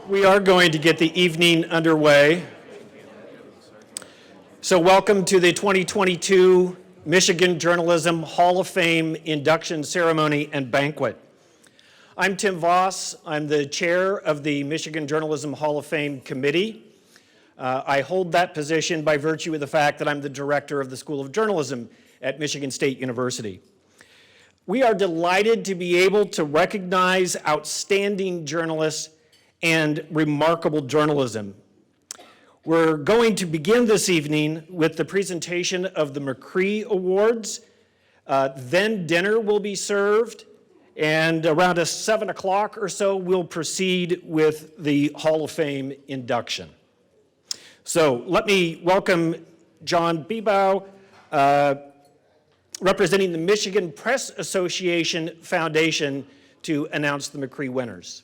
We are going to get the evening underway. So welcome to the 2022 Michigan Journalism Hall of Fame induction ceremony and banquet. I'm Tim Voss. I'm the chair of the Michigan Journalism Hall of Fame committee. I hold that position by virtue of the fact that I'm the director of the School of Journalism at Michigan State University. We are delighted to be able to recognize outstanding journalists and remarkable journalism. We're going to begin this evening with the presentation of the McCree Awards. Then dinner will be served, and around 7 o'clock or so, we'll proceed with the Hall of Fame induction. So let me welcome John Bebow, representing the Michigan Press Association Foundation, to announce the McCree winners.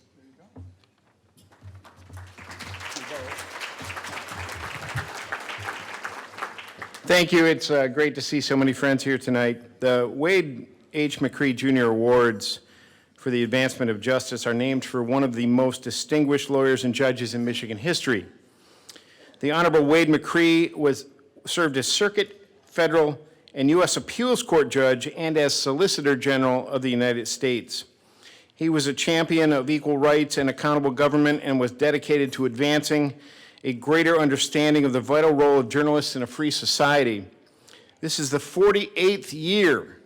Thank you. It's great to see so many friends here tonight. The Wade H. McCree Jr. Awards for the advancement of justice are named for one of the most distinguished lawyers and judges in Michigan history. The Honorable Wade McCree served as circuit, federal, and U.S. Appeals Court judge and as Solicitor General of the United States. He was a champion of equal rights and accountable government and was dedicated to advancing a greater understanding of the vital role of journalists in a free society. This is the 48th year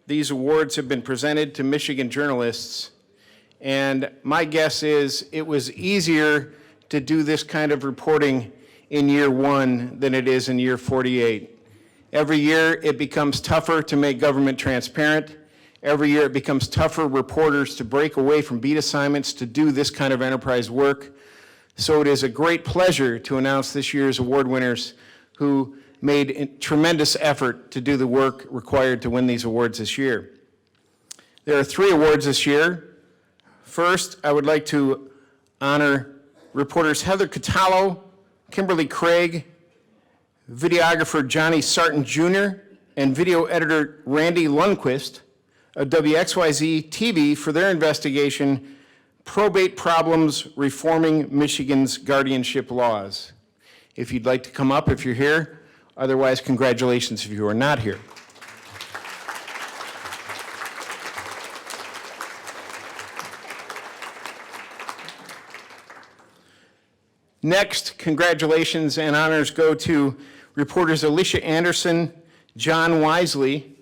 these awards have been presented to Michigan journalists, and my guess is it was easier to do this kind of reporting in year 1 than it is in year 48. Every year it becomes tougher to make government transparent. Every year it becomes tougher reporters to break away from beat assignments to do this kind of enterprise work. So it is a great pleasure to announce this year's award winners who made a tremendous effort to do the work required to win these awards this year. There are 3 awards this year. First, I would like to honor reporters Heather Catallo, Kimberly Craig, videographer Johnny Sarton Jr., and video editor Randy Lundquist of WXYZ TV for their investigation, Probate Problems Reforming Michigan's Guardianship Laws. If you'd like to come up if you're here, otherwise congratulations if you are not here. Next, congratulations and honors go to reporters Alicia Anderson, John Wisely,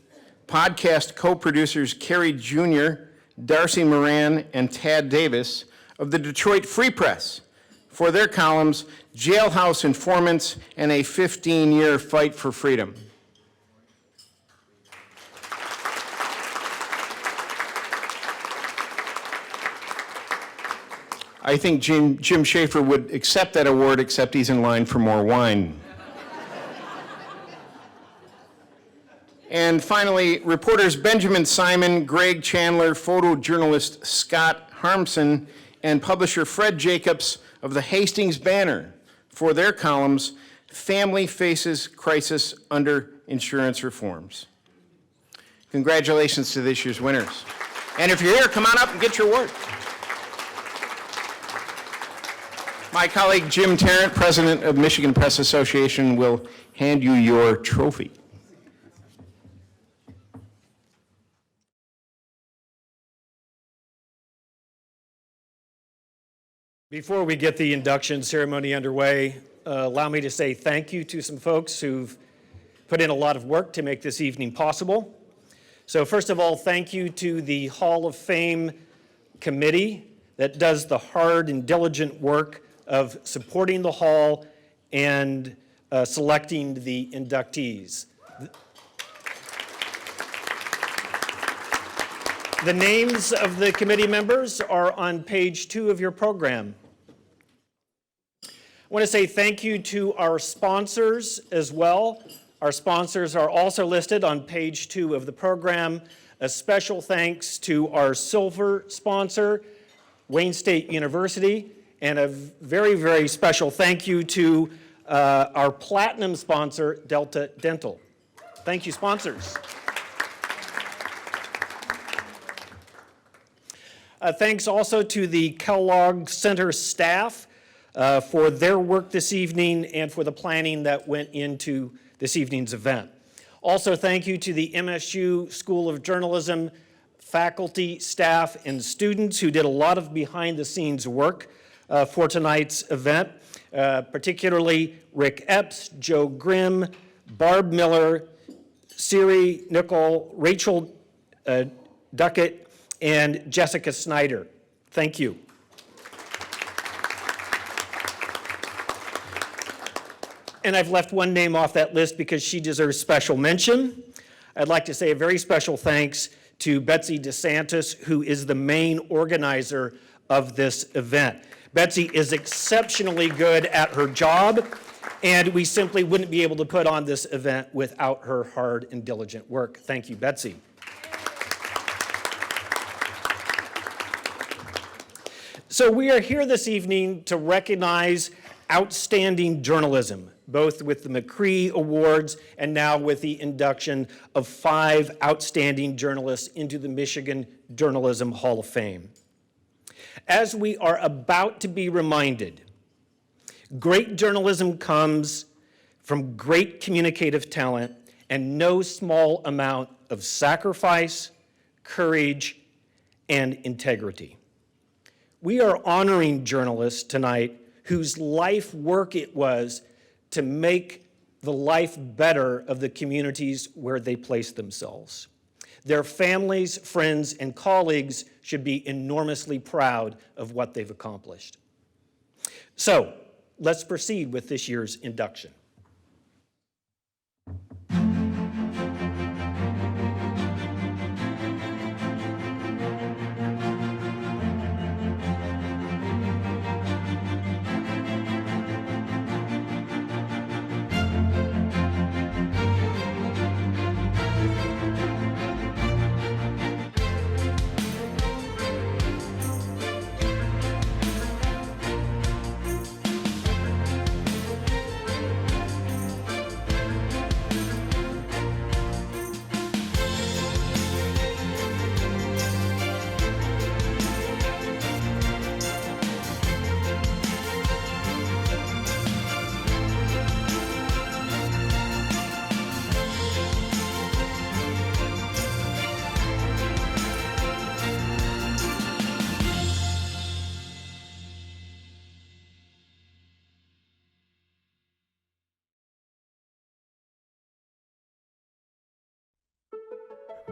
podcast co-producers Kerry Jr., Darcy Moran, and Tad Davis of the Detroit Free Press for their columns, Jailhouse Informants and a 15-Year Fight for Freedom. I think Jim Schaefer would accept that award, except he's in line for more wine. And finally, reporters Benjamin Simon, Greg Chandler, photojournalist Scott Harmson, and publisher Fred Jacobs of the Hastings Banner for their columns, Family Faces Crisis Under Insurance Reforms. Congratulations to this year's winners. And if you're here, come on up and get your award. My colleague Jim Tarrant, president of Michigan Press Association, will hand you your trophy. Before we get the induction ceremony underway, allow me to say thank you to some folks who've put in a lot of work to make this evening possible. So first of all, thank you to the Hall of Fame committee that does the hard and diligent work of supporting the Hall and selecting the inductees. The names of the committee members are on page 2 of your program. I want to say thank you to our sponsors as well. Our sponsors are also listed on page 2 of the program. A special thanks to our silver sponsor, Wayne State University, and a very, very special thank you to our platinum sponsor, Delta Dental. Thank you, sponsors. Thanks also to the Kellogg Center staff for their work this evening and for the planning that went into this evening's event. Also, thank you to the MSU School of Journalism faculty, staff, and students who did a lot of behind-the-scenes work for tonight's event, particularly Rick Epps, Joe Grimm, Barb Miller, Siri Nickel, Rachel Duckett, and Jessica Snyder. Thank you. And I've left one name off that list because she deserves special mention. I'd like to say a very special thanks to Betsy DeSantis, who is the main organizer of this event. Betsy is exceptionally good at her job, and we simply wouldn't be able to put on this event without her hard and diligent work. Thank you, Betsy. So we are here this evening to recognize outstanding journalism, both with the McCree Awards and now with the induction of 5 outstanding journalists into the Michigan Journalism Hall of Fame. As we are about to be reminded, great journalism comes from great communicative talent and no small amount of sacrifice, courage, and integrity. We are honoring journalists tonight whose life work it was to make the life better of the communities where they place themselves. Their families, friends, and colleagues should be enormously proud of what they've accomplished. So, let's proceed with this year's induction.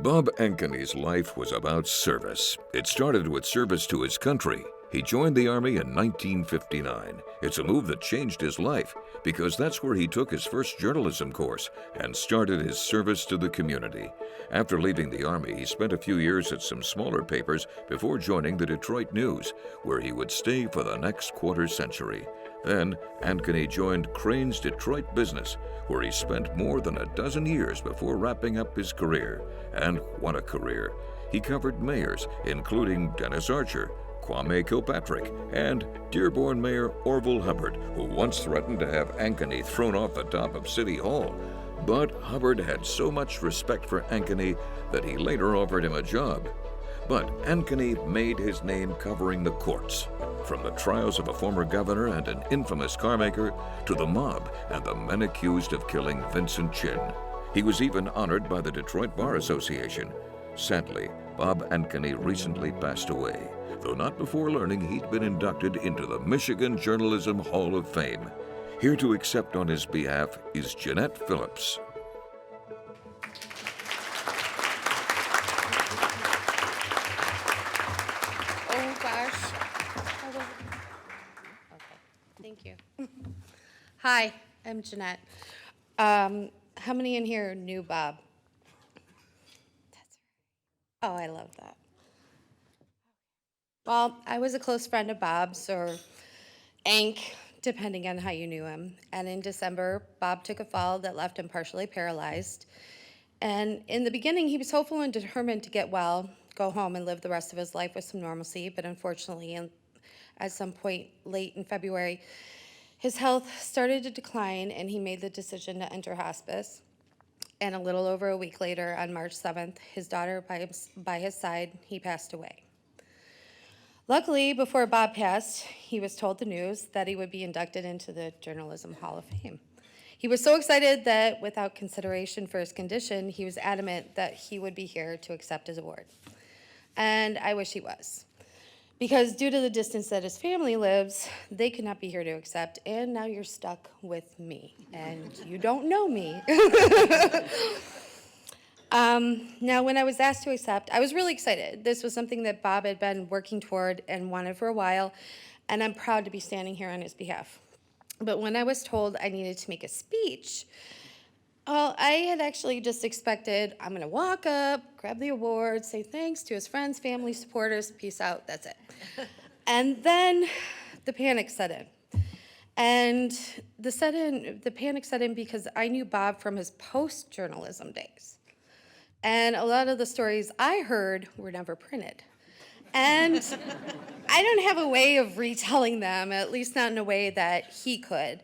Bob Ankeny life was about service. It started with service to his country. He joined the Army in 1959. It's a move that changed his life because that's where he took his first journalism course and started his service to the community. After leaving the Army, he spent a few years at some smaller papers before joining the Detroit News, where he would stay for the next quarter century. Then, Ankeny joined Crane's Detroit Business, where he spent more than a dozen years before wrapping up his career. And what a career! He covered mayors, including Dennis Archer, Kwame Kilpatrick, and Dearborn Mayor Orville Hubbard, who once threatened to have Ankeny thrown off the top of City Hall. But Hubbard had so much respect for Ankeny that he later offered him a job. But Ankeny made his name covering the courts, from the trials of a former governor and an infamous carmaker to the mob and the men accused of killing Vincent Chin. He was even honored by the Detroit Bar Association. Sadly, Bob Ankeny recently passed away, though not before learning he'd been inducted into the Michigan Journalism Hall of Fame. Here to accept on his behalf is Jeanette Phillips. Oh, gosh. Okay, thank you. Hi, I'm Jeanette. How many in here knew Bob? That's right. Oh, I love that. Well, I was a close friend of Bob's, or Ank, depending on how you knew him. And in December, Bob took a fall that left him partially paralyzed. And in the beginning, he was hopeful and determined to get well, go home, and live the rest of his life with some normalcy. But unfortunately, at some point late in February, his health started to decline, and he made the decision to enter hospice. And a little over a week later, on March 7th, his daughter by his side, he passed away. Luckily, before Bob passed, he was told the news that he would be inducted into the Journalism Hall of Fame. He was so excited that without consideration for his condition, he was adamant that he would be here to accept his award. And I wish he was. Because due to the distance that his family lives, they could not be here to accept, and now you're stuck with me, and you don't know me. Now, when I was asked to accept, I was really excited. This was something that Bob had been working toward and wanted for a while, and I'm proud to be standing here on his behalf. But when I was told I needed to make a speech, well, I had actually just expected I'm going to walk up, grab the award, say thanks to his friends, family, supporters, peace out, that's it. And then the panic set in. And the panic set in because I knew Bob from his post-journalism days. And a lot of the stories I heard were never printed. And I don't have a way of retelling them, at least not in a way that he could.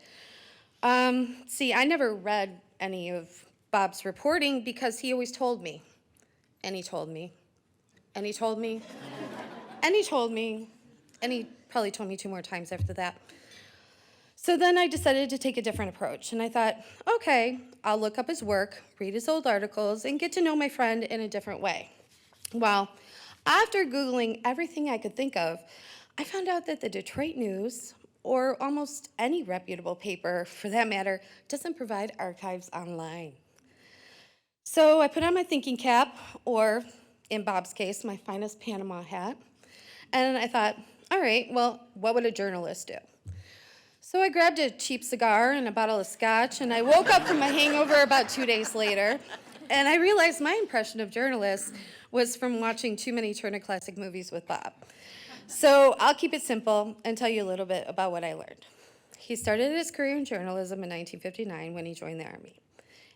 See, I never read any of Bob's reporting because he always told me, and he told me, and he told me, and he told me, and he probably told me 2 more times after that. So then I decided to take a different approach, and I thought, okay, I'll look up his work, read his old articles, and get to know my friend in a different way. Well, after Googling everything I could think of, I found out that the Detroit News, or almost any reputable paper for that matter, doesn't provide archives online. So I put on my thinking cap, or in Bob's case, my finest Panama hat, and I thought, all right, well, what would a journalist do? So I grabbed a cheap cigar and a bottle of scotch, and I woke up from my hangover about 2 days later, and I realized my impression of journalists was from watching too many Turner Classic Movies with Bob. So I'll keep it simple and tell you a little bit about what I learned. He started his career in journalism in 1959 when he joined the Army.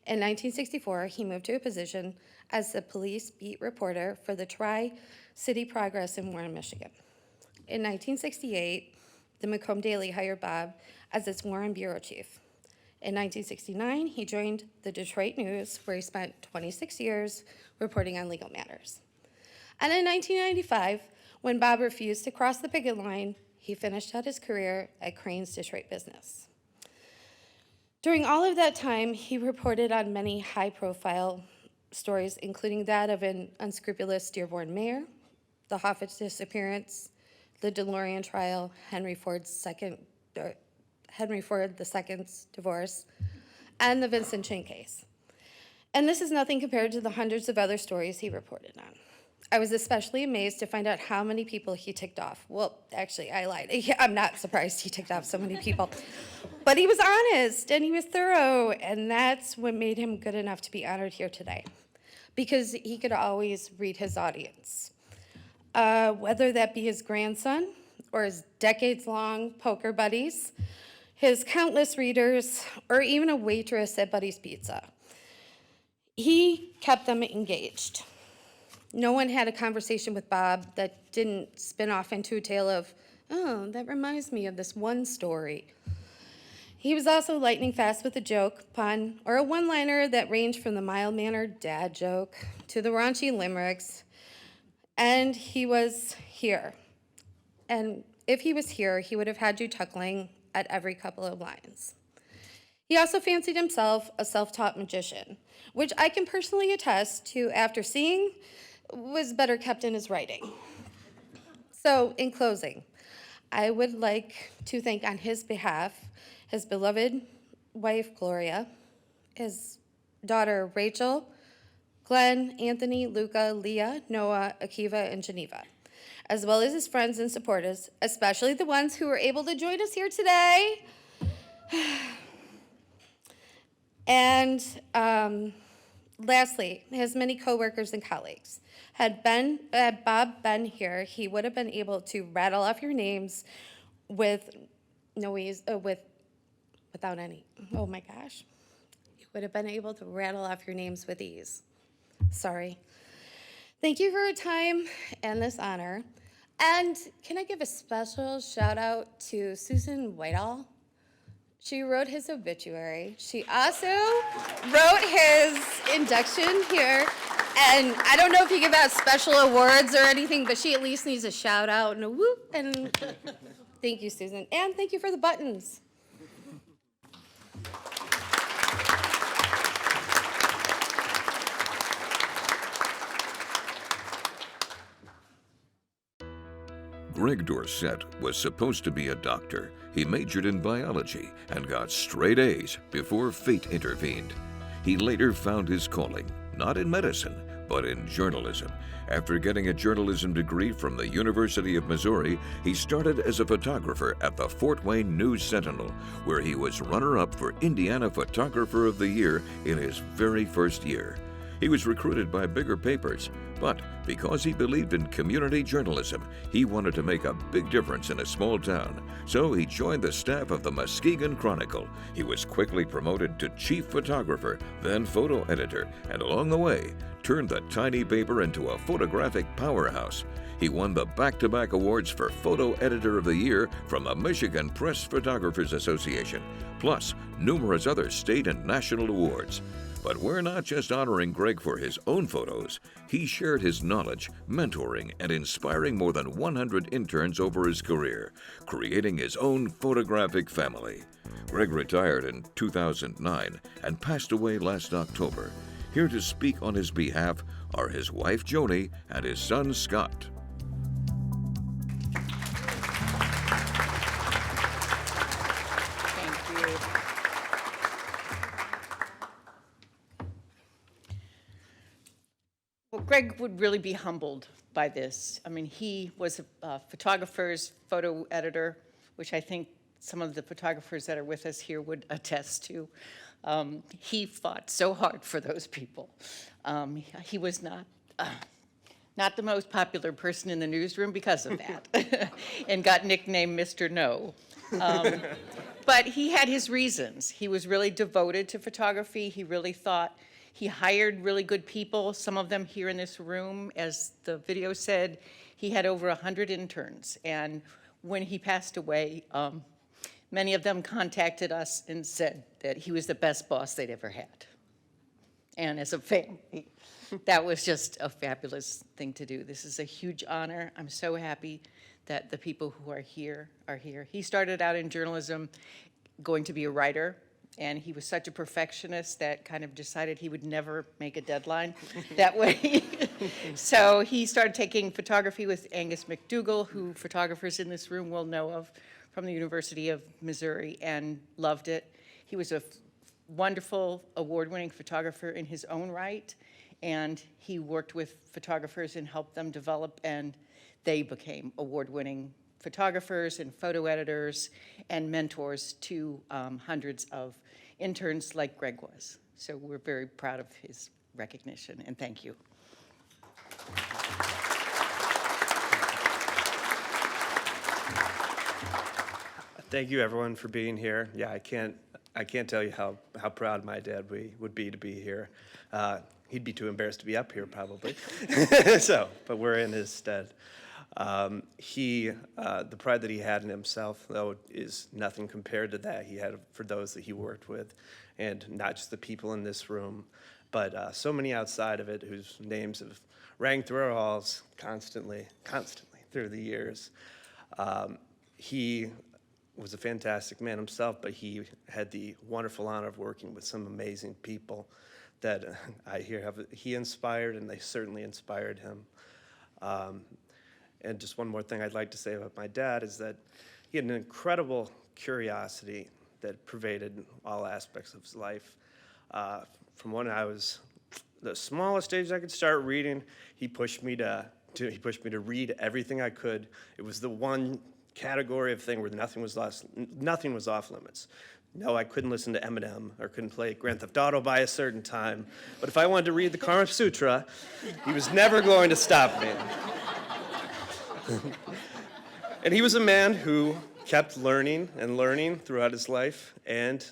In 1964, he moved to a position as the police beat reporter for the Tri-City Progress in Warren, Michigan. In 1968, the Macomb Daily hired Bob as its Warren bureau chief. In 1969, he joined the Detroit News, where he spent 26 years reporting on legal matters. And in 1995, when Bob refused to cross the picket line, he finished out his career at Crane's Detroit Business. During all of that time, he reported on many high-profile stories, including that of an unscrupulous Dearborn mayor, the Hoffa disappearance, the DeLorean trial, Henry Ford II's divorce, and the Vincent Chin case. And this is nothing compared to the hundreds of other stories he reported on. I was especially amazed to find out how many people he ticked off. Well, actually, I lied. I'm not surprised he ticked off so many people. But he was honest, and he was thorough, and that's what made him good enough to be honored here today, because he could always read his audience. Whether that be his grandson or his decades-long poker buddies, his countless readers, or even a waitress at Buddy's Pizza. He kept them engaged. No one had a conversation with Bob that didn't spin off into a tale of, oh, that reminds me of this one story. He was also lightning fast with a joke, pun, or a one-liner that ranged from the mild-mannered dad joke to the raunchy limericks. And he was here. And if he was here, he would have had you chuckling at every couple of lines. He also fancied himself a self-taught magician, which I can personally attest to after seeing was better kept in his writing. So, in closing, I would like to thank on his behalf his beloved wife, Gloria, his daughter, Rachel, Glenn, Anthony, Luca, Leah, Noah, Akiva, and Geneva, as well as his friends and supporters, especially the ones who were able to join us here today. And lastly, his many coworkers and colleagues. Had Bob been here, he would have been able to rattle off your names without any. Oh my gosh. He would have been able to rattle off your names with ease. Sorry. Thank you for your time and this honor. And can I give a special shout out to Susan Whitehall? She wrote his obituary. She also wrote his induction here. And I don't know if you give out special awards or anything, but she at least needs a shout out and a whoop. And thank you, Susan. And thank you for the buttons. Greg Dorset was supposed to be a doctor. He majored in biology and got straight A's before fate intervened. He later found his calling, not in medicine, but in journalism. After getting a journalism degree from the University of Missouri, he started as a photographer at the Fort Wayne News Sentinel, where he was runner-up for Indiana Photographer of the Year in his very first year. He was recruited by bigger papers, but because he believed in community journalism, he wanted to make a big difference in a small town. So he joined the staff of the Muskegon Chronicle. He was quickly promoted to chief photographer, then photo editor, and along the way, turned the tiny paper into a photographic powerhouse. He won the back-to-back awards for Photo Editor of the Year from the Michigan Press Photographers Association, plus numerous other state and national awards. But we're not just honoring Greg for his own photos. He shared his knowledge, mentoring, and inspiring more than 100 interns over his career, creating his own photographic family. Greg retired in 2009 and passed away last October. Here to speak on his behalf are his wife Joni and his son Scott. Thank you. Well, Greg would really be humbled by this. I mean, he was a photographer's photo editor, which I think some of the photographers that are with us here would attest to. He fought so hard for those people. He was not the most popular person in the newsroom because of that, and got nicknamed Mr. No. But he had his reasons. He was really devoted to photography. He really thought, he hired really good people, some of them here in this room. As the video said, he had over 100 interns. And when he passed away, many of them contacted us and said that he was the best boss they'd ever had. And as a family, that was just a fabulous thing to do. This is a huge honor. I'm so happy that the people who are here are here. He started out in journalism, going to be a writer, and he was such a perfectionist that kind of decided he would never make a deadline that way. So he started taking photography with Angus McDougall, who photographers in this room will know of, from the University of Missouri, and loved it. He was a wonderful award-winning photographer in his own right, and he worked with photographers and helped them develop, and they became award-winning photographers and photo editors and mentors to hundreds of interns like Greg was. So we're very proud of his recognition, and thank you. Thank you, everyone, for being here. Yeah, I can't tell you how proud my dad would be to be here. He'd be too embarrassed to be up here, probably. But we're in his stead. The pride that he had in himself, though, is nothing compared to that he had for those that he worked with, and not just the people in this room, but so many outside of it whose names have rang through our halls constantly through the years. He was a fantastic man himself, but he had the wonderful honor of working with some amazing people that he inspired, and they certainly inspired him. And just one more thing I'd like to say about my dad is that he had an incredible curiosity that pervaded all aspects of his life. From when I was the smallest age I could start reading, he pushed me to read everything I could. It was the one category of thing where nothing was off limits. No, I couldn't listen to Eminem or couldn't play Grand Theft Auto by a certain time. But if I wanted to read the Kama Sutra, he was never going to stop me. And he was a man who kept learning and learning throughout his life, and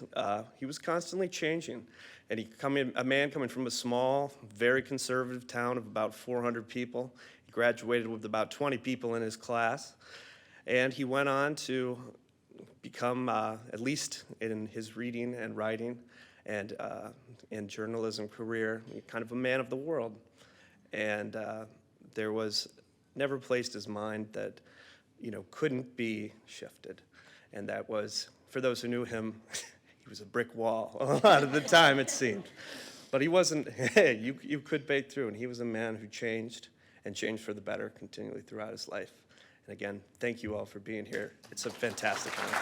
he was constantly changing. And a man coming from a small, very conservative town of about 400 people. He graduated with about 20 people in his class, and he went on to become, at least in his reading and writing and journalism career, kind of a man of the world. And there was never placed his mind that, couldn't be shifted. And that was, for those who knew him, he was a brick wall a lot of the time, it seemed. But he wasn't, hey, you could break through, and he was a man who changed, and changed for the better continually throughout his life. And again, thank you all for being here. It's a fantastic honor.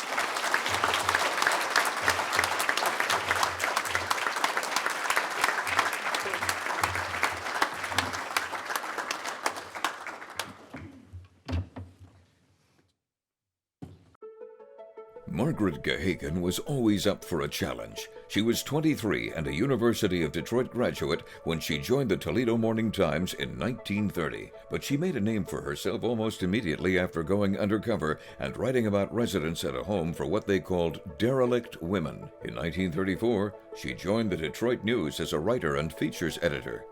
Margaret Gahagan was always up for a challenge. She was 23 and a University of Detroit graduate when she joined the Toledo Morning Times in 1930. But she made a name for herself almost immediately after going undercover and writing about residents at a home for what they called derelict women. In 1934, she joined the Detroit News as a writer and features editor.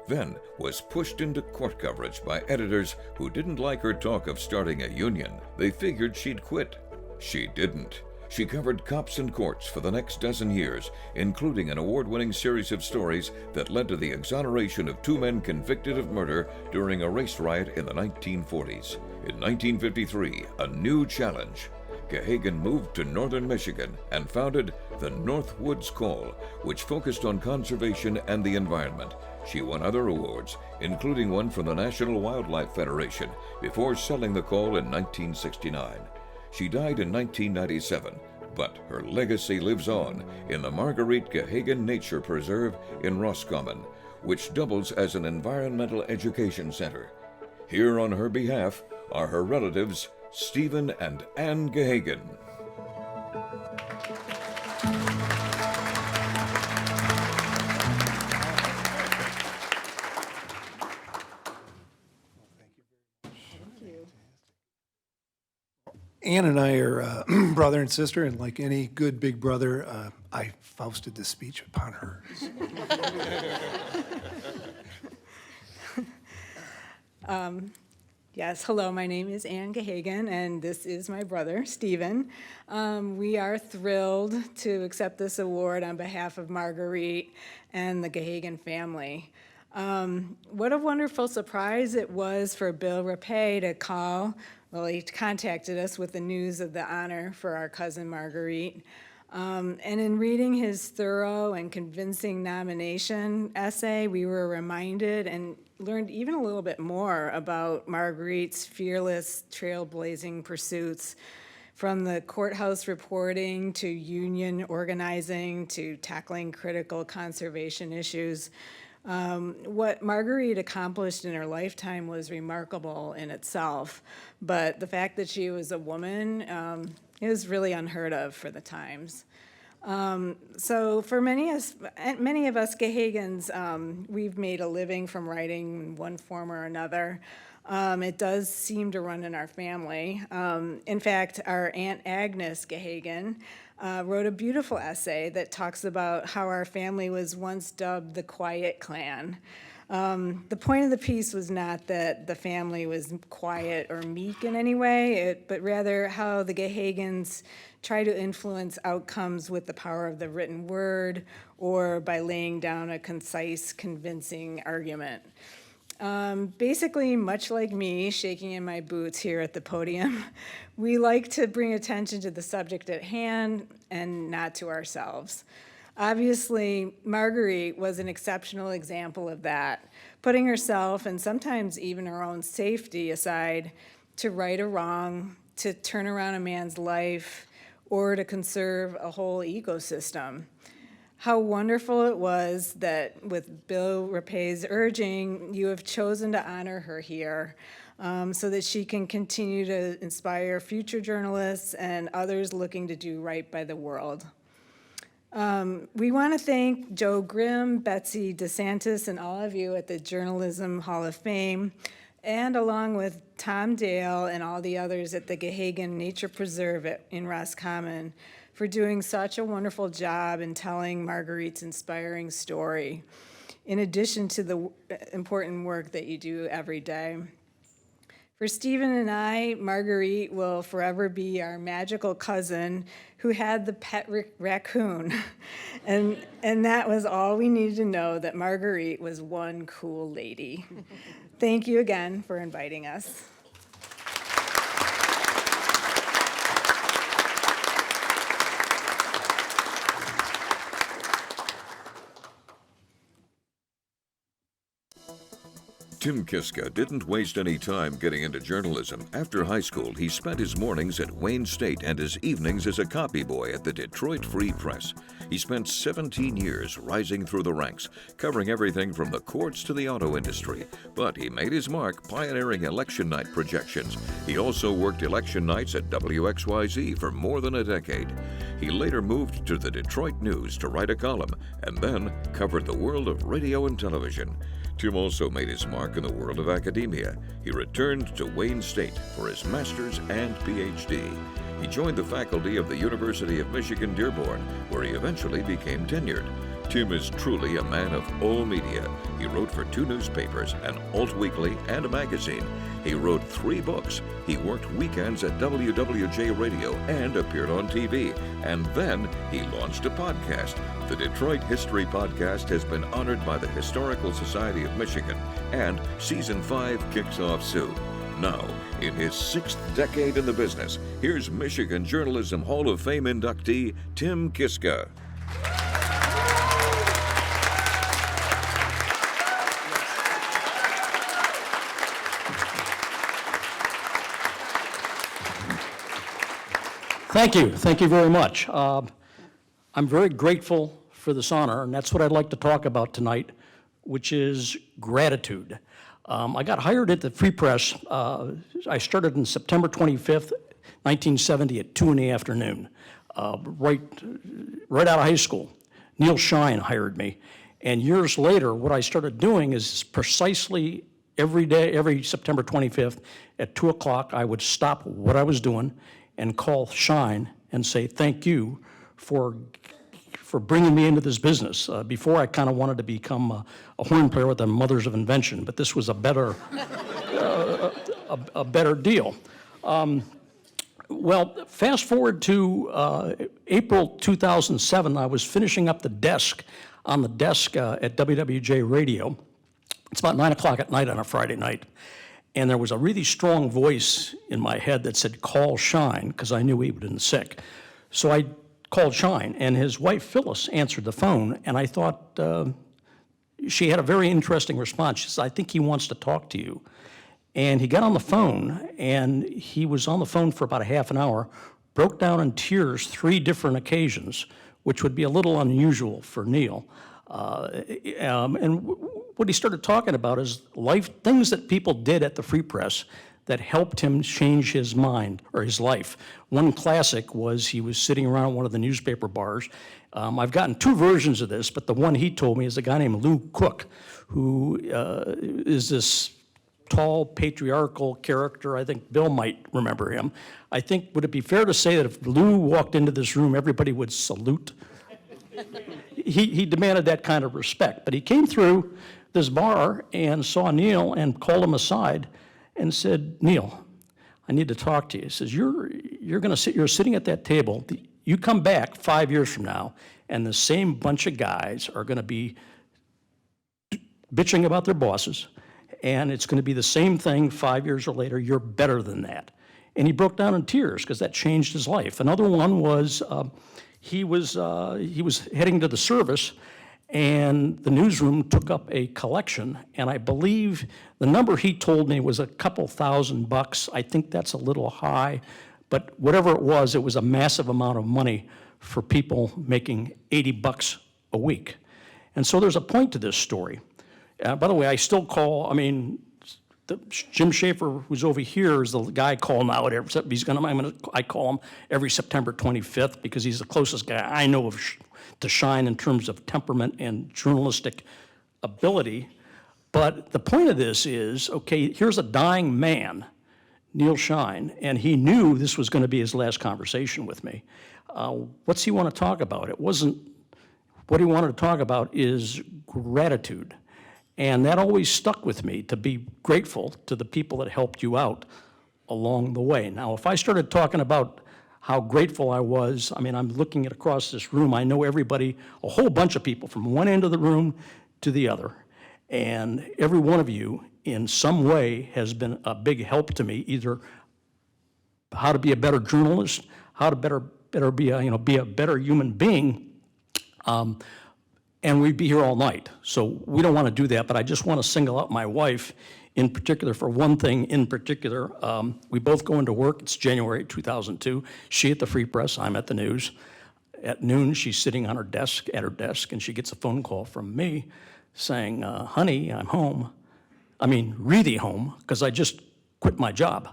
Then was pushed into court coverage by editors who didn't like her talk of starting a union. They figured she'd quit. She didn't. She covered cops and courts for the next dozen years, including an award-winning series of stories that led to the exoneration of 2 men convicted of murder during a race riot in the 1940s. In 1953, a new challenge. Gahagan moved to northern Michigan and founded the Northwoods Call, which focused on conservation and the environment. She won other awards, including one from the National Wildlife Federation, before selling the Call in 1969. She died in 1997, but her legacy lives on in the Marguerite Gahagan Nature Preserve in Roscommon, which doubles as an environmental education center. Here on her behalf are her relatives, Stephen and Ann Gahagan. Ann and I are brother and sister, and like any good big brother, I fausted this speech upon her. Yes, hello, my name is Ann Gahagan, and this is my brother, Stephen. We are thrilled to accept this award on behalf of Marguerite and the Gahagan family. What a wonderful surprise it was for Bill Rapay to call. Well, he contacted us with the news of the honor for our cousin Marguerite. And in reading his thorough and convincing nomination essay, we were reminded and learned even a little bit more about Marguerite's fearless, trailblazing pursuits, from the courthouse reporting to union organizing to tackling critical conservation issues. What Marguerite accomplished in her lifetime was remarkable in itself, but the fact that she was a woman is really unheard of for the times. So for many of us Gahagans, we've made a living from writing in one form or another. It does seem to run in our family. In fact, our Aunt Agnes Gahagan wrote a beautiful essay that talks about how our family was once dubbed the Quiet Clan. The point of the piece was not that the family was quiet or meek in any way, but rather how the Gahagans try to influence outcomes with the power of the written word or by laying down a concise, convincing argument. Basically, much like me shaking in my boots here at the podium, we like to bring attention to the subject at hand and not to ourselves. Obviously, Marguerite was an exceptional example of that, putting herself and sometimes even her own safety aside to right a wrong, to turn around a man's life, or to conserve a whole ecosystem. How wonderful it was that with Bill Rapay's urging, you have chosen to honor her here so that she can continue to inspire future journalists and others looking to do right by the world. We want to thank Joe Grimm, Betsy DeSantis, and all of you at the Journalism Hall of Fame, and along with Tom Dale and all the others at the Gahagan Nature Preserve in Roscommon for doing such a wonderful job in telling Marguerite's inspiring story, in addition to the important work that you do every day. For Stephen and I, Marguerite will forever be our magical cousin who had the pet raccoon. And that was all we needed to know, that Marguerite was one cool lady. Thank you again for inviting us. Tim Kiska didn't waste any time getting into journalism. After high school, he spent his mornings at Wayne State and his evenings as a copy boy at the Detroit Free Press. He spent 17 years rising through the ranks, covering everything from the courts to the auto industry. But he made his mark pioneering election night projections. He also worked election nights at WXYZ for more than a decade. He later moved to the Detroit News to write a column and then covered the world of radio and television. Tim also made his mark in the world of academia. He returned to Wayne State for his master's and PhD. He joined the faculty of the University of Michigan Dearborn, where he eventually became tenured. Tim is truly a man of all media. He wrote for 2 newspapers, an alt weekly, and a magazine. He wrote 3 books. He worked weekends at WWJ Radio and appeared on TV. And then he launched a podcast. The Detroit History Podcast has been honored by the Historical Society of Michigan, and Season 5 kicks off soon. Now, in his 6th decade in the business, here's Michigan Journalism Hall of Fame inductee Tim Kiska. Thank you. Thank you very much. I'm very grateful for this honor, and that's what I'd like to talk about tonight, which is gratitude. I got hired at the Free Press. I started on September 25th, 1970 at 2 in the afternoon, right out of high school. Neil Shine hired me. And years later, what I started doing is precisely every day, every September 25th at 2 o'clock, I would stop what I was doing and call Shine and say, thank you for bringing me into this business. Before, I kind of wanted to become a horn player with the Mothers of Invention, but this was a better, a better deal. Well, fast forward to April 2007, I was finishing up the desk on the desk at WWJ Radio. It's about 9 o'clock at night on a Friday night. And there was a really strong voice in my head that said, call Shine, because I knew he had been sick. So I called Shine, and his wife Phyllis answered the phone, and I thought she had a very interesting response. She said, I think he wants to talk to you. And he got on the phone, and he was on the phone for about a half an hour, broke down in tears 3 different occasions, which would be a little unusual for Neil. And what he started talking about is things that people did at the Free Press that helped him change his mind or his life. One classic was he was sitting around one of the newspaper bars. I've gotten 2 versions of this, but the one he told me is a guy named Lou Cook, who is this tall, patriarchal character. I think Bill might remember him. I think, would it be fair to say that if Lou walked into this room, everybody would salute? He demanded that kind of respect, but he came through this bar and saw Neil and called him aside and said, Neil, I need to talk to you. He says, you're sitting at that table. You come back 5 years from now, and the same bunch of guys are going to be bitching about their bosses, and it's going to be the same thing 5 years or later. You're better than that. And he broke down in tears because that changed his life. Another one was he was heading to the service, and the newsroom took up a collection, and I believe the number he told me was a couple $1,000. I think that's a little high, but whatever it was a massive amount of money for people making $80 a week. And so there's a point to this story. By the way, I still call, Jim Schaefer, who's over here, is the guy I call now. I call him every September 25th because he's the closest guy I know of to Shine in terms of temperament and journalistic ability. But the point of this is, okay, here's a dying man, Neil Shine, and he knew this was going to be his last conversation with me. What's he want to talk about? It wasn't, what he wanted to talk about is gratitude. And that always stuck with me, to be grateful to the people that helped you out along the way. Now, if I started talking about how grateful I was, I mean, I'm looking at across this room, I know everybody, a whole bunch of people from one end of the room to the other. And every one of you, in some way, has been a big help to me, either how to be a better journalist, how to better be a better human being, and we'd be here all night. So we don't want to do that, but I just want to single out my wife in particular for one thing in particular. We both go into work. It's January 2002. She at the Free Press, I'm at the News. At noon, she's sitting on her desk, and she gets a phone call from me saying, honey, I'm home. I mean, really home, because I just quit my job.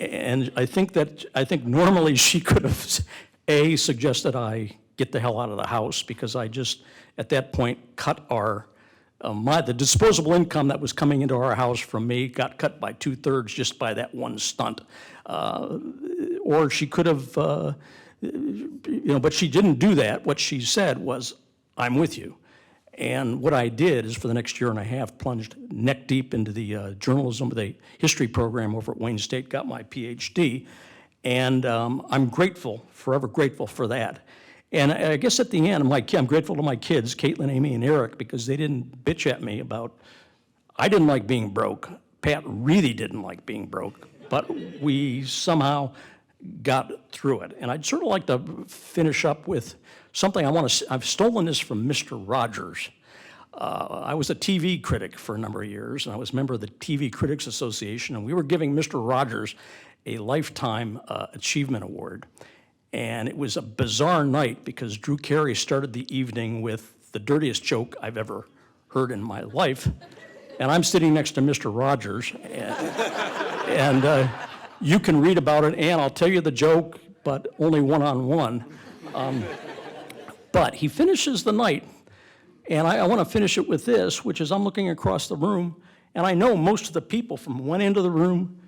And I think normally she could have, A, suggested I get the hell out of the house, because I just, at that point, cut the disposable income that was coming into our house from me got cut by 2/3 just by that one stunt. Or she could have, but she didn't do that. What she said was, I'm with you. And what I did is, for the next year and a half, plunged neck deep into the journalism, the history program over at Wayne State, got my PhD, and I'm grateful, forever grateful for that. And I guess at the end, I'm grateful to my kids, Caitlin, Amy, and Eric, because they didn't bitch at me about, I didn't like being broke. Pat really didn't like being broke, but we somehow got through it. And I'd sort of like to finish up with something I've stolen this from Mr. Rogers. I was a TV critic for a number of years, and I was a member of the TV Critics Association, and we were giving Mr. Rogers a Lifetime Achievement Award. And it was a bizarre night because Drew Carey started the evening with the dirtiest joke I've ever heard in my life. And I'm sitting next to Mr. Rogers, and you can read about it, and I'll tell you the joke, but only one-on-one. But he finishes the night, and I want to finish it with this, which is I'm looking across the room, and I know most of the people from one end of the room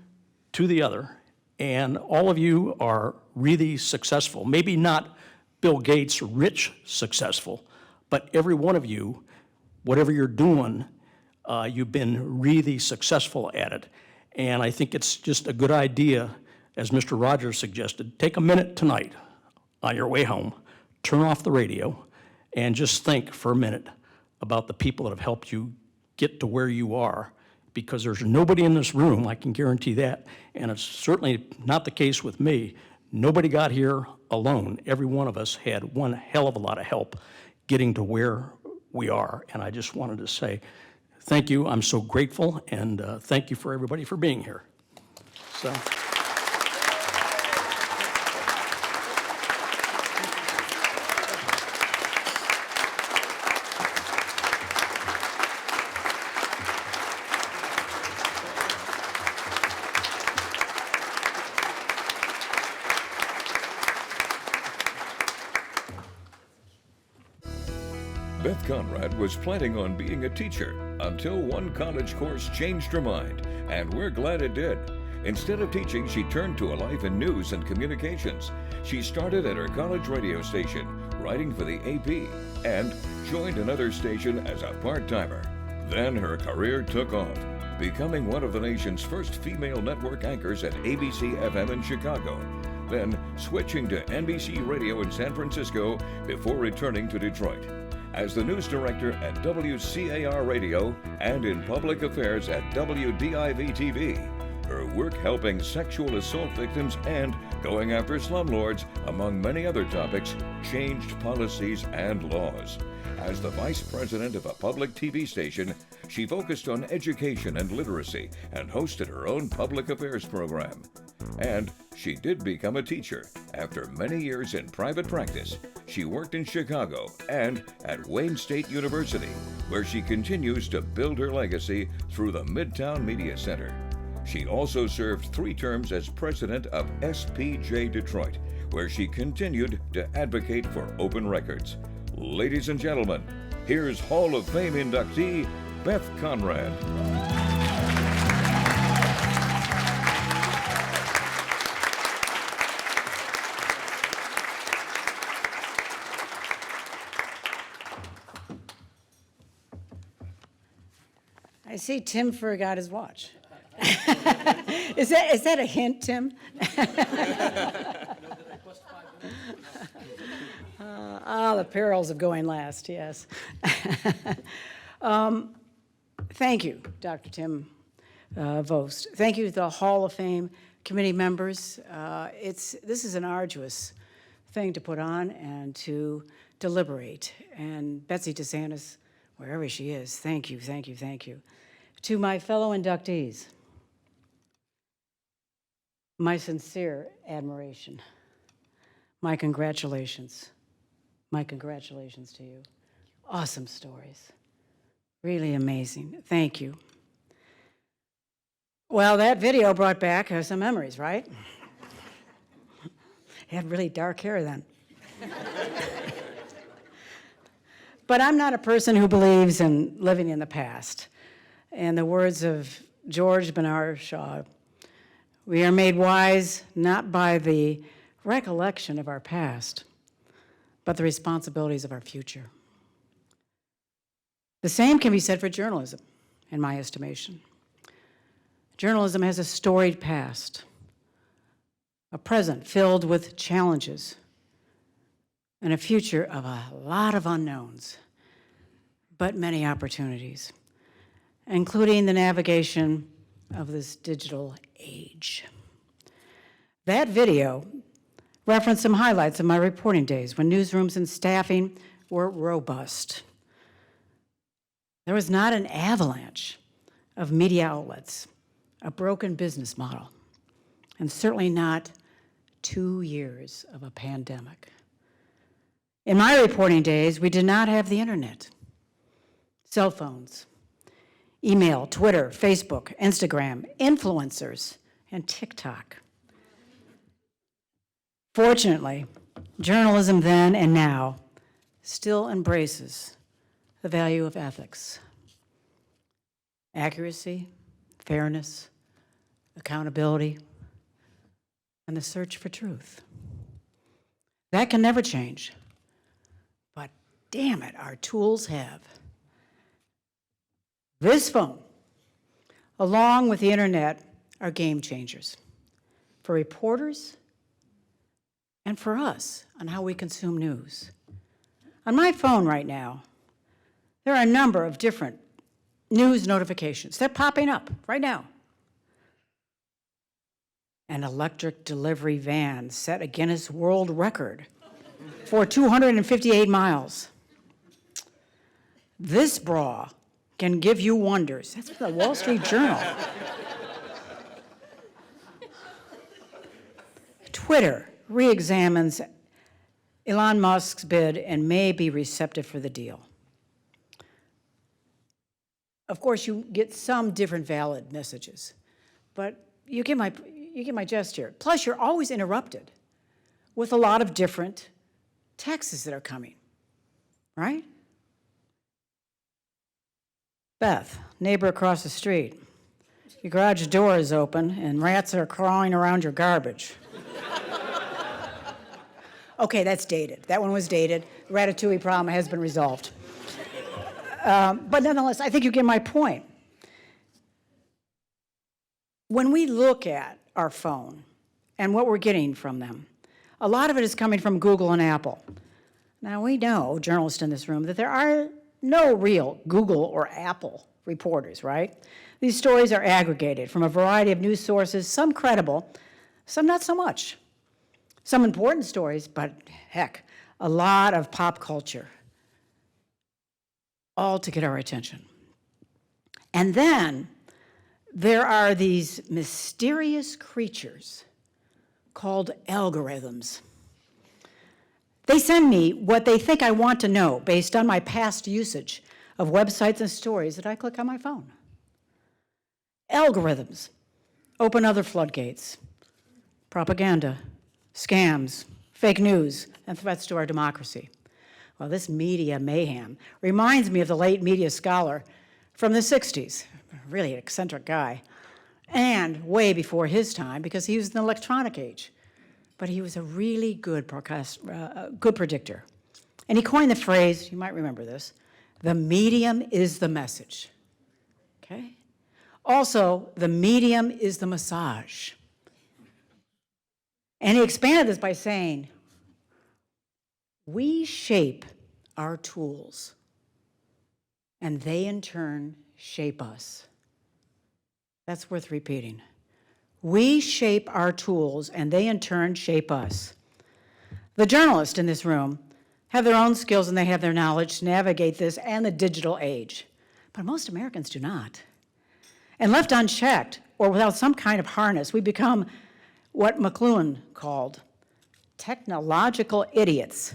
to the other, and all of you are really successful. Maybe not Bill Gates rich successful, but every one of you, whatever you're doing, you've been really successful at it. And I think it's just a good idea, as Mr. Rogers suggested, take a minute tonight on your way home, turn off the radio, and just think for a minute about the people that have helped you get to where you are, because there's nobody in this room, I can guarantee that, and it's certainly not the case with me. Nobody got here alone. Every one of us had one hell of a lot of help getting to where we are, and I just wanted to say thank you. I'm so grateful, and thank you for everybody for being here. So. Beth Conrad was planning on being a teacher until one college course changed her mind, and we're glad it did. Instead of teaching, she turned to a life in news and communications. She started at her college radio station, writing for the AP, and joined another station as a part-timer. Then her career took off, becoming one of the nation's first female network anchors at ABC-FM in Chicago, then switching to NBC Radio in San Francisco before returning to Detroit. As the news director at WCAR Radio and in public affairs at WDIV-TV, her work helping sexual assault victims and going after slumlords, among many other topics, changed policies and laws. As the vice president of a public TV station, she focused on education and literacy and hosted her own public affairs program. And she did become a teacher. After many years in private practice, she worked in Chicago and at Wayne State University, where she continues to build her legacy through the Midtown Media Center. She also served 3 terms as president of SPJ Detroit, where she continued to advocate for open records. Ladies and gentlemen, here's Hall of Fame inductee Beth Conrad. see Tim forgot his watch. Is that a hint, Tim? The perils of going last, yes. Thank you, Dr. Tim Vost. Thank you to the Hall of Fame committee members. This is an arduous thing to put on and to deliberate. And Betsy DeSantis, wherever she is, thank you, thank you, thank you. To my fellow inductees, my sincere admiration, my congratulations to you. Awesome stories, really amazing, thank you. Well, that video brought back some memories, right? He had really dark hair then. But I'm not a person who believes in living in the past. In the words of George Bernard Shaw, we are made wise not by the recollection of our past, but the responsibilities of our future. The same can be said for journalism, in my estimation. Journalism has a storied past, a present filled with challenges, and a future of a lot of unknowns, but many opportunities, including the navigation of this digital age. That video referenced some highlights of my reporting days when newsrooms and staffing were robust. There was not an avalanche of media outlets, a broken business model, and certainly not 2 years of a pandemic. In my reporting days, we did not have the internet, cell phones, email, Twitter, Facebook, Instagram, influencers, and TikTok. Fortunately, journalism then and now still embraces the value of ethics, accuracy, fairness, accountability, and the search for truth. That can never change, but damn it, our tools have. This phone, along with the internet, are game changers for reporters and for us on how we consume news. On my phone right now, there are a number of different news notifications. They're popping up right now. An electric delivery van set a Guinness World Record for 258 miles. This bra can give you wonders. That's from the Wall Street Journal. Twitter re-examines Elon Musk's bid and may be receptive for the deal. Of course, you get some different valid messages, but you get my gist here. Plus, you're always interrupted with a lot of different texts that are coming, right? Beth, neighbor across the street, your garage door is open and rats are crawling around your garbage. Okay, that's dated. That one was dated. Ratatouille problem has been resolved. But nonetheless, I think you get my point. When we look at our phone and what we're getting from them, a lot of it is coming from Google and Apple. Now, we know, journalists in this room, that there are no real Google or Apple reporters, right? These stories are aggregated from a variety of news sources, some credible, some not so much. Some important stories, but heck, a lot of pop culture, all to get our attention. And then there are these mysterious creatures called algorithms. They send me what they think I want to know based on my past usage of websites and stories that I click on my phone. Algorithms open other floodgates: propaganda, scams, fake news, and threats to our democracy. Well, this media mayhem reminds me of the late media scholar from the 60s, really an eccentric guy, and way before his time because he was in the electronic age. But he was a really good predictor. And he coined the phrase, you might remember this, the medium is the message. Okay? Also, the medium is the massage. And he expanded this by saying, we shape our tools, and they in turn shape us. That's worth repeating. We shape our tools, and they in turn shape us. The journalists in this room have their own skills and they have their knowledge to navigate this and the digital age, but most Americans do not. And left unchecked, or without some kind of harness, we become what McLuhan called technological idiots,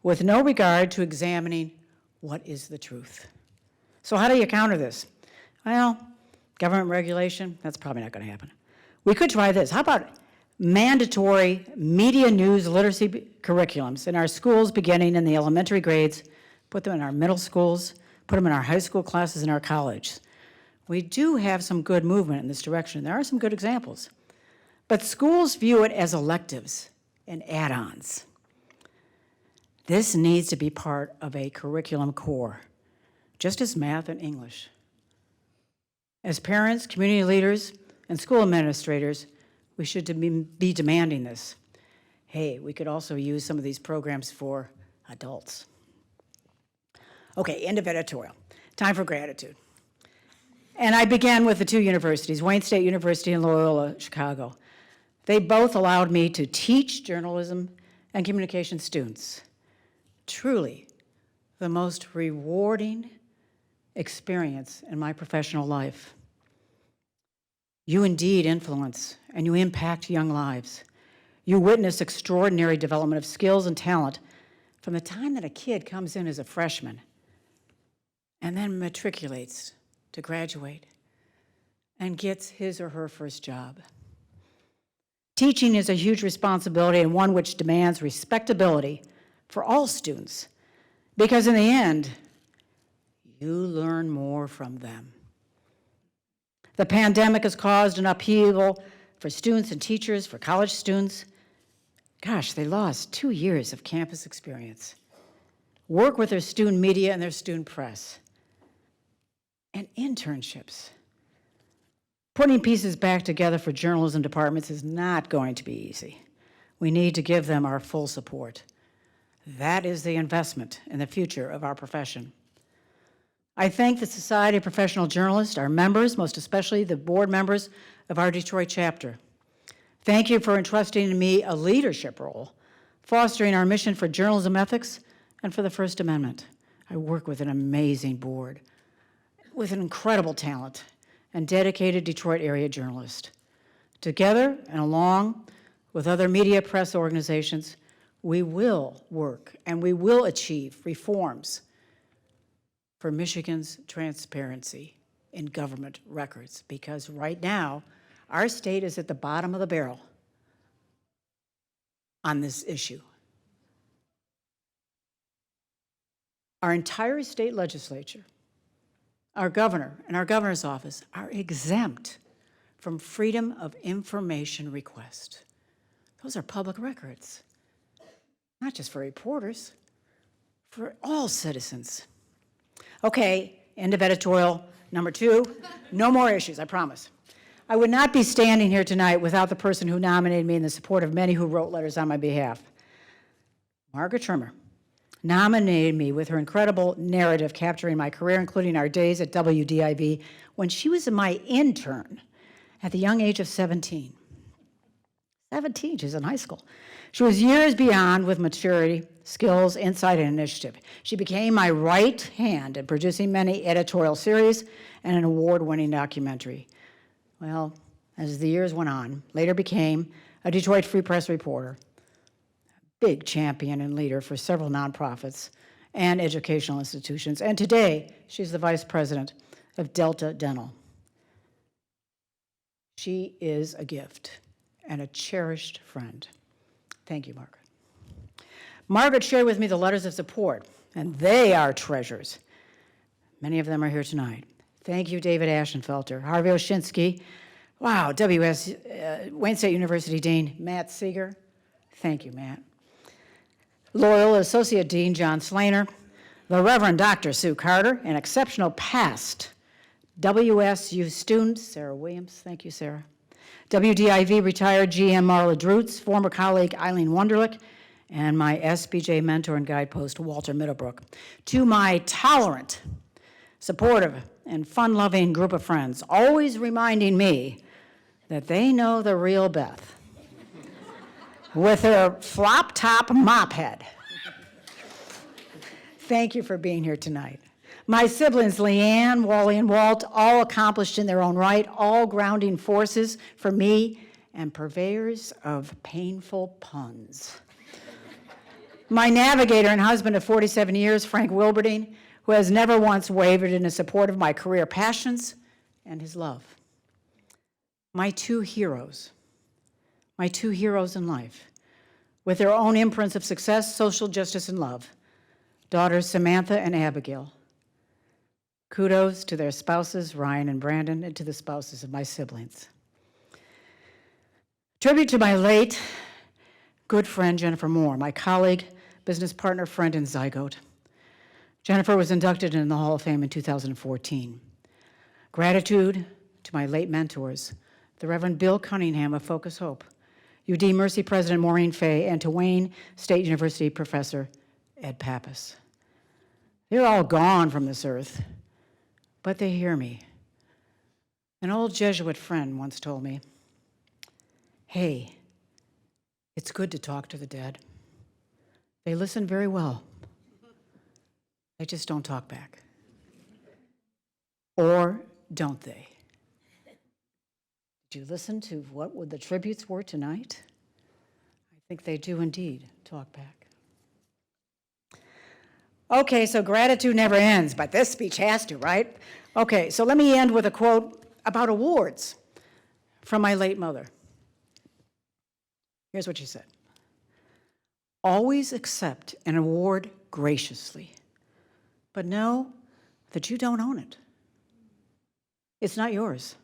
with no regard to examining what is the truth. So how do you counter this? Well, government regulation, that's probably not going to happen. We could try this. How about mandatory media news literacy curriculums in our schools beginning in the elementary grades, put them in our middle schools, put them in our high school classes, in our college. We do have some good movement in this direction. There are some good examples. But schools view it as electives and add-ons. This needs to be part of a curriculum core, just as math and English. As parents, community leaders, and school administrators, we should be demanding this. Hey, we could also use some of these programs for adults. Okay, end of editorial. Time for gratitude. And I began with the two universities, Wayne State University and Loyola Chicago. They both allowed me to teach journalism and communication students. Truly, the most rewarding experience in my professional life. You indeed influence and you impact young lives. You witness extraordinary development of skills and talent from the time that a kid comes in as a freshman and then matriculates to graduate and gets his or her first job. Teaching is a huge responsibility and one which demands respectability for all students, because in the end, you learn more from them. The pandemic has caused an upheaval for students and teachers, for college students. Gosh, they lost 2 years of campus experience. Work with their student media and their student press. And internships. Putting pieces back together for journalism departments is not going to be easy. We need to give them our full support. That is the investment in the future of our profession. I thank the Society of Professional Journalists, our members, most especially the board members of our Detroit chapter. Thank you for entrusting in me a leadership role, fostering our mission for journalism ethics and for the First Amendment. I work with an amazing board, with an incredible talent and dedicated Detroit area journalists. Together and along with other media press organizations, we will work and we will achieve reforms for Michigan's transparency in government records, because right now, our state is at the bottom of the barrel on this issue. Our entire state legislature, our governor and our governor's office are exempt from freedom of information request. Those are public records, not just for reporters, for all citizens. Okay, end of editorial number 2. No more issues, I promise. I would not be standing here tonight without the person who nominated me and the support of many who wrote letters on my behalf. Margaret Trimmer nominated me with her incredible narrative capturing my career, including our days at WDIV, when she was my intern at the young age of 17. 17, she's in high school. She was years beyond with maturity, skills, insight, and initiative. She became my right hand in producing many editorial series and an award-winning documentary. Well, as the years went on, later became a Detroit Free Press reporter, big champion and leader for several nonprofits and educational institutions. And today, she's the vice president of Delta Dental. She is a gift and a cherished friend. Thank you, Margaret. Margaret shared with me the letters of support, and they are treasures. Many of them are here tonight. Thank you, David Ashenfelter, Harvey Oshinsky, wow, Wayne State University Dean Matt Seeger. Thank you, Matt. Loyola Associate Dean John Slainer, the Reverend Dr. Sue Carter, an exceptional past WSU student, Sarah Williams, thank you, Sarah. WDIV retired GM Marla Drutz, former colleague Eileen Wunderlich, and my SBJ mentor and guidepost, Walter Middlebrook. To my tolerant, supportive, and fun-loving group of friends, always reminding me that they know the real Beth with her flop-top mop head. Thank you for being here tonight. My siblings, Leanne, Wally, and Walt, all accomplished in their own right, all grounding forces for me and purveyors of painful puns. My navigator and husband of 47 years, Frank Wilberding, who has never once wavered in his support of my career passions and his love. My two heroes in life, with their own imprints of success, social justice, and love, daughters Samantha and Abigail. Kudos to their spouses, Ryan and Brandon, and to the spouses of my siblings. Tribute to my late good friend, Jennifer Moore, my colleague, business partner, friend, and zygote. Jennifer was inducted in the Hall of Fame in 2014. Gratitude to my late mentors, the Reverend Bill Cunningham of Focus Hope, UD Mercy President Maureen Fay, and to Wayne State University Professor Ed Pappas. They're all gone from this earth, but they hear me. An old Jesuit friend once told me, "Hey, it's good to talk to the dead. They listen very well. They just don't talk back." Or don't they? Did you listen to what the tributes were tonight? I think they do indeed talk back. Okay, so gratitude never ends, but this speech has to, right? Okay, so let me end with a quote about awards from my late mother. Here's what she said. "Always accept an award graciously, but know that you don't own it. It's not yours.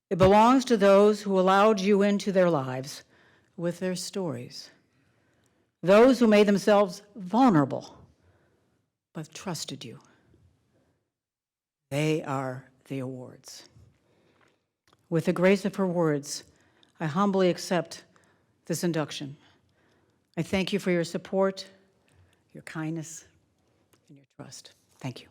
It belongs to those who allowed you into their lives with their stories, those who made themselves vulnerable but trusted you. They are the awards." With the grace of her words, I humbly accept this induction. I thank you for your support, your kindness, and your trust. Thank you.